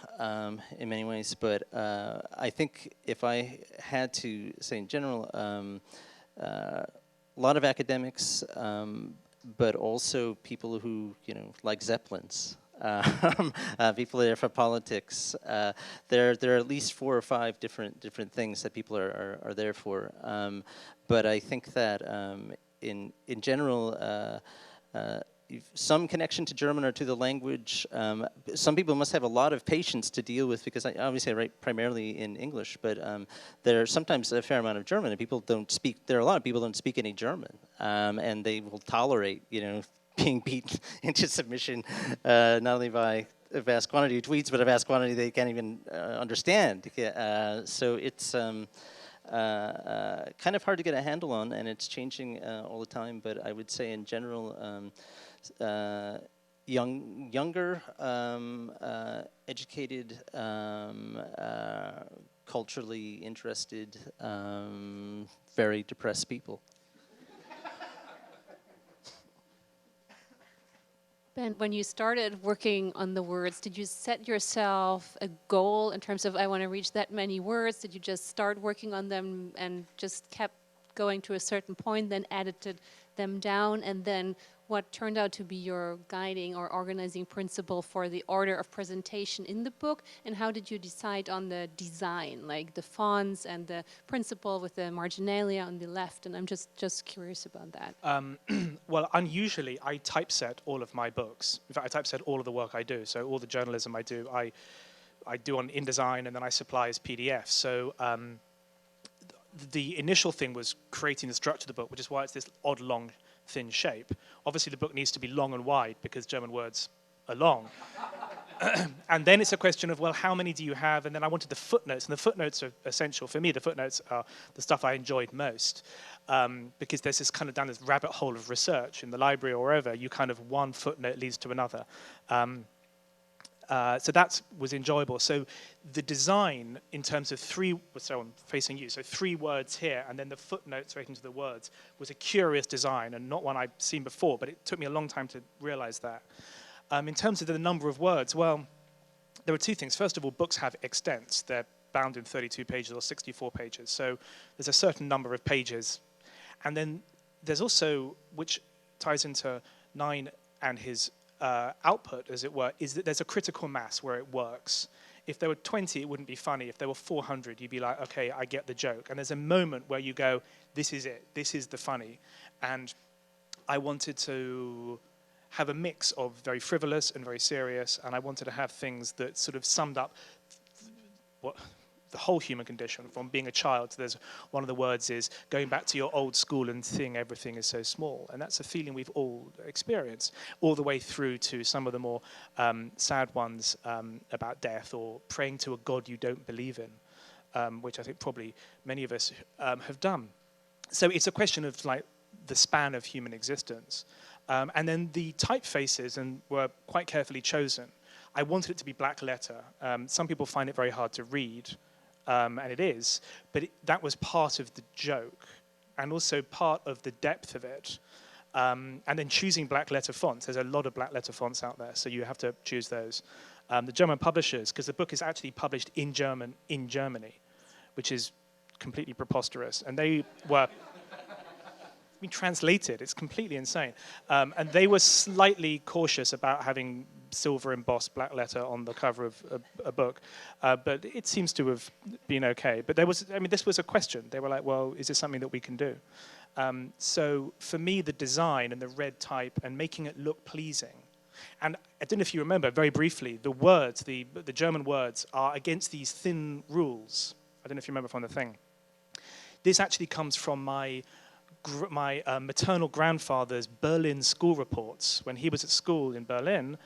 F: in many ways. But I think if I had to say in general, a lot of academics, but also people who like Zeppelins. People there for politics. There are at least 4 or 5 different things that people are there for. But I think that in general, some connection to German or to the language. Some people must have a lot of patience to deal with, because obviously I write primarily in English, but there are sometimes a fair amount of German, and people don't speak. There are a lot of people who don't speak any German, and they will tolerate, being beaten into submission, not only by a vast quantity of tweets, but a vast quantity they can't even understand. So it's kind of hard to get a handle on, and it's changing all the time. But I would say in general, younger, educated, culturally interested, very depressed people.
A: Ben, when you started working on the words, did you set yourself a goal in terms of, I want to reach that many words? Did you just start working on them and just kept going to a certain point, then edited them down? And then what turned out to be your guiding or organizing principle for the order of presentation in the book? And how did you decide on the design, like the fonts and the principle with the marginalia on the left? And I'm just curious about that.
C: Well, unusually, I typeset all of my books. In fact, I typeset all of the work I do. So all the journalism I do on InDesign, and then I supply as PDF. So the initial thing was creating the structure of the book, which is why it's this odd, long, thin shape. Obviously, the book needs to be long and wide because German words are long. And then it's a question of, well, how many do you have? And then I wanted the footnotes, and the footnotes are essential. For me, the footnotes are the stuff I enjoyed most, because there's this kind of down this rabbit hole of research in the library or wherever, you kind of one footnote leads to another. So that was enjoyable. So the design in terms of so I'm facing you, so 3 words here, and then the footnotes right into the words, was a curious design and not one I'd seen before, but it took me a long time to realize that. In terms of the number of words, well, there are 2 things. First of all, books have extents. They're bound in 32 pages or 64 pages. So there's a certain number of pages. And then there's also, which ties into Nine and his output, as it were, is that there's a critical mass where it works. If there were 20, it wouldn't be funny. If there were 400, you'd be like, okay, I get the joke. And there's a moment where you go, this is it. This is the funny. And I wanted to have a mix of very frivolous and very serious, and I wanted to have things that sort of summed up what the whole human condition, from being a child. There's one of the words is going back to your old school and seeing everything is so small, and that's a feeling we've all experienced, all the way through to some of the more sad ones about death or praying to a God you don't believe in, which I think probably many of us have done. So it's a question of like the span of human existence. And then the typefaces were quite carefully chosen. I wanted it to be black letter. Some people find it very hard to read, and it is, but that was part of the joke, and also part of the depth of it. And then choosing black letter fonts. There's a lot of black letter fonts out there, so you have to choose those. The German publishers, because the book is actually published in German in Germany, which is completely preposterous. And they were translated. It's completely insane. And they were slightly cautious about having silver embossed black letter on the cover of a book, but it seems to have been okay. But this was a question. They were like, well, is this something that we can do? So for me, the design and the red type and making it look pleasing. And I don't know if you remember, very briefly, the words, the German words, are against these thin rules. I don't know if you remember from the thing. This actually comes from my maternal grandfather's Berlin school reports. When he was at school in Berlin,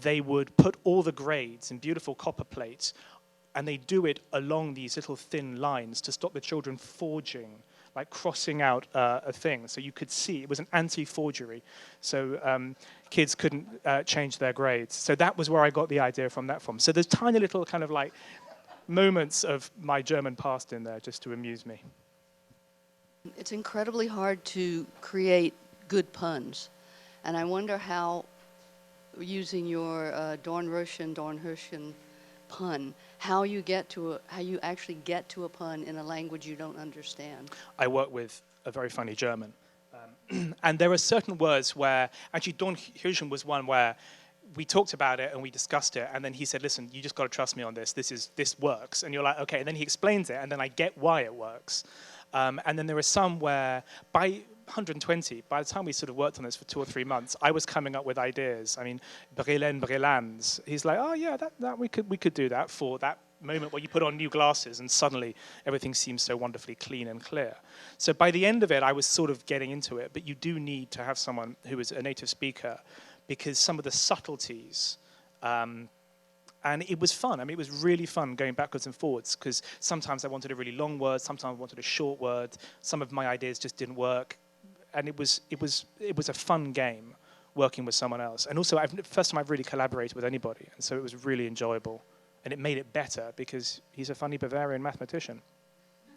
C: they would put all the grades in beautiful copper plates, and they do it along these little thin lines to stop the children forging, like crossing out a thing. So you could see, it was an anti-forgery. So kids couldn't change their grades. So that was where I got the idea from. So there's tiny little kind of like moments of my German past in there just to amuse me.
K: It's incredibly hard to create good puns, and I wonder how, using your Dornröschen pun, how you actually get to a pun in a language you don't understand.
C: I work with a very funny German, and there are certain words where actually Dornröschen was one where we talked about it and we discussed it, and then he said, listen, you just got to trust me on this. This works, and you're like, okay. And then he explains it, and then I get why it works. And then there are some where by 120, by the time we sort of worked on this for 2 or 3 months, I was coming up with ideas. I mean, Brillen, Brillans. He's like, oh yeah, that we could do that for that moment where you put on new glasses and suddenly everything seems so wonderfully clean and clear. So by the end of it, I was sort of getting into it, but you do need to have someone who is a native speaker, because some of the subtleties, and it was fun. I mean, it was really fun going backwards and forwards, because sometimes I wanted a really long word, sometimes I wanted a short word. Some of my ideas just didn't work, and it was a fun game working with someone else. And also, first time I've really collaborated with anybody, and so it was really enjoyable, and it made it better because he's a funny Bavarian mathematician.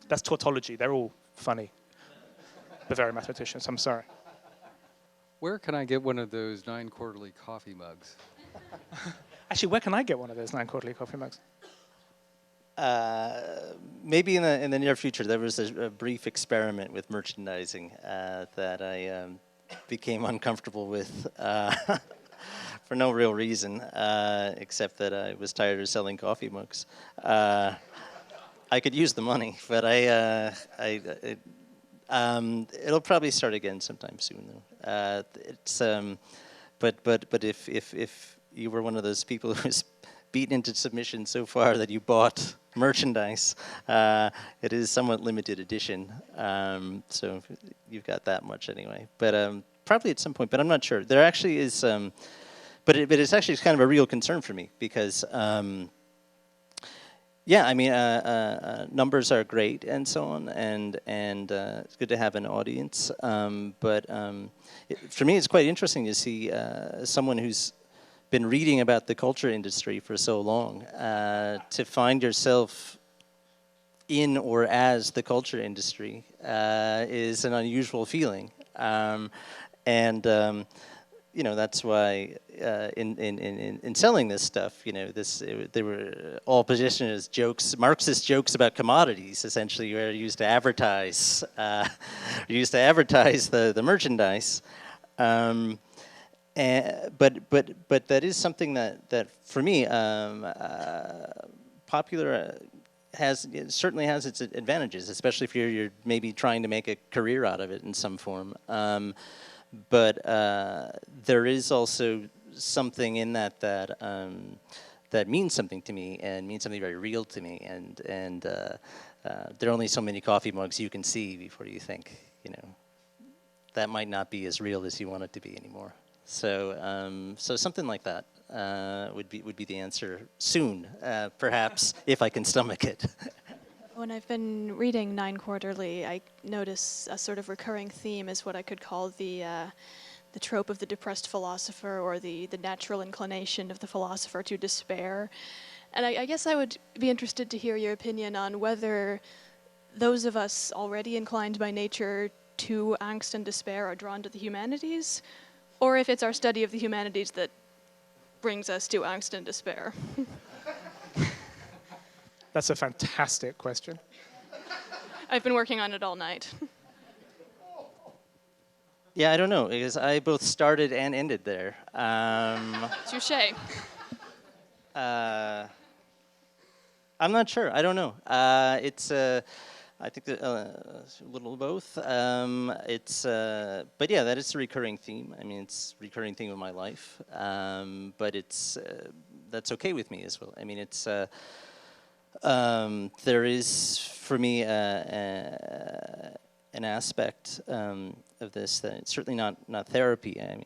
C: That's tautology. They're all funny Bavarian mathematicians. I'm sorry.
L: Where can I get one of those 9 quarterly coffee mugs?
C: Actually, where can I get one of those 9 quarterly coffee mugs?
F: Maybe in the near future. There was a brief experiment with merchandising that I became uncomfortable with for no real reason, except that I was tired of selling coffee mugs. I could use the money, but it'll probably start again sometime soon, though. But if you were one of those people who was beaten into submission so far that you bought merchandise, it is somewhat limited edition. So you've got that much anyway. But probably at some point, but I'm not sure. There actually is, but it's actually kind of a real concern for me because. Yeah, I mean, numbers are great and so on, and it's good to have an audience. For me, it's quite interesting to see someone who's been reading about the culture industry for so long to find yourself in or as the culture industry is an unusual feeling, you know, that's why in selling this stuff, you know, they were all positioned as jokes, Marxist jokes about commodities, essentially, where used to advertise, the merchandise. But that is something that for me, popular certainly has its advantages, especially if you're maybe trying to make a career out of it in some form. But there is also something in that means something to me and means something very real to me. And there are only so many coffee mugs you can see before you think, you know, that might not be as real as you want it to be anymore. So something like that would be the answer soon, perhaps, if I can stomach it.
M: When I've been reading Nine Quarterly, I notice a sort of recurring theme is what I could call the trope of the depressed philosopher, or the natural inclination of the philosopher to despair. And I guess I would be interested to hear your opinion on whether those of us already inclined by nature to angst and despair are drawn to the humanities, or if it's our study of the humanities that brings us to angst and despair.
C: That's a fantastic question.
M: I've been working on it all night.
F: Yeah, I don't know, because I both started and ended there.
M: Touché.
F: I'm not sure. I don't know. I think that, a little of both. But yeah, that is a recurring theme. I mean, it's a recurring theme of my life. But that's okay with me as well. I mean, there is, for me, an aspect of this that it's certainly not therapy. I mean,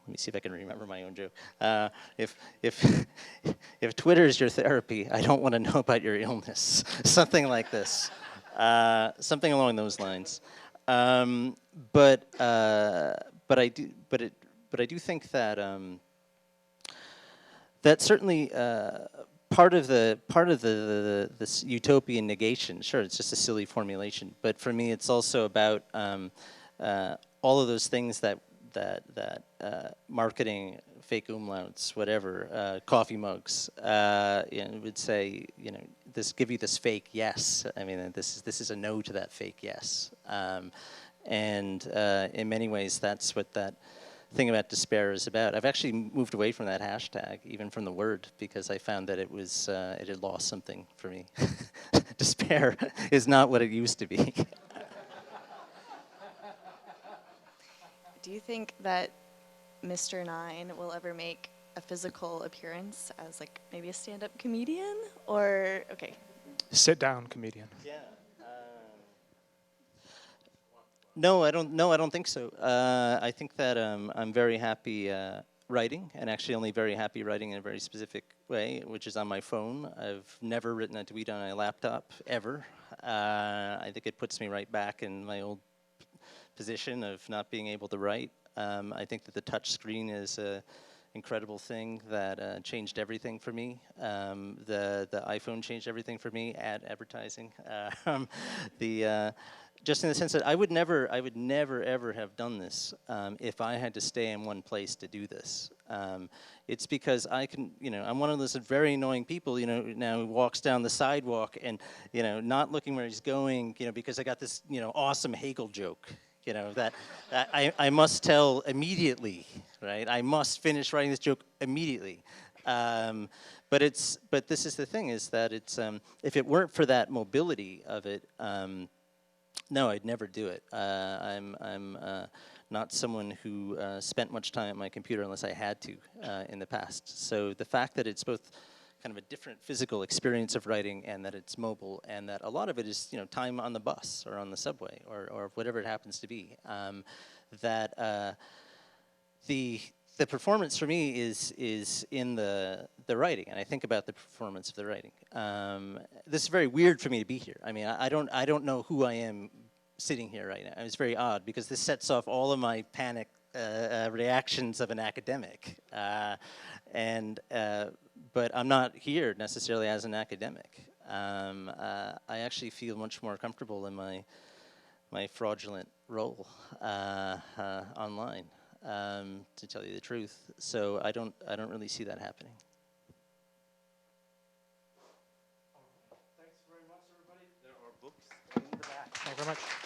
F: let me see if I can remember my own joke. If Twitter is your therapy, I don't want to know about your illness. Something like this, something along those lines. But I do think that that certainly. Part of this utopian negation, sure, it's just a silly formulation, but for me, it's also about all of those things that marketing, fake umlauts, whatever, coffee mugs, would say, you know, give you this fake yes. I mean, this is a no to that fake yes, and in many ways, that's what that thing about despair is about. I've actually moved away from that hashtag, even from the word, because I found that it had lost something for me. Despair is not what it used to be.
N: Do you think that Mr. Nine will ever make a physical appearance as like maybe a stand-up comedian, or okay?
C: Sit down, comedian.
F: Yeah. No, I don't think so. I think that I'm very happy writing, and actually only very happy writing in a very specific way, which is on my phone. I've never written a tweet on a laptop, ever. I think it puts me right back in my old position of not being able to write. I think that the touch screen is an incredible thing that changed everything for me. The iPhone changed everything for me, advertising. Just in the sense that I would never ever have done this if I had to stay in one place to do this. It's because I can, you know, I'm one of those very annoying people, you know, now who walks down the sidewalk and, you know, not looking where he's going, you know, because I got this, you know, awesome Hegel joke, you know, that I must tell immediately, right? I must finish writing this joke immediately. But this is the thing, is that it's if it weren't for that mobility of it. No, I'd never do it. I'm not someone who spent much time at my computer unless I had to in the past. So the fact that it's both kind of a different physical experience of writing, and that it's mobile, and that a lot of it is, you know, time on the bus or on the subway or whatever it happens to be, that the performance for me is in the writing, and I think about the performance of the writing. This is very weird for me to be here. I mean, I don't know who I am sitting here right now. It's very odd because this sets off all of my panic reactions of an academic, but I'm not here necessarily as an academic. I actually feel much more comfortable in my fraudulent role online, to tell you the truth. So I don't really see that happening.
B: Thanks very much, everybody. There are books in the back.
C: Thank you very much.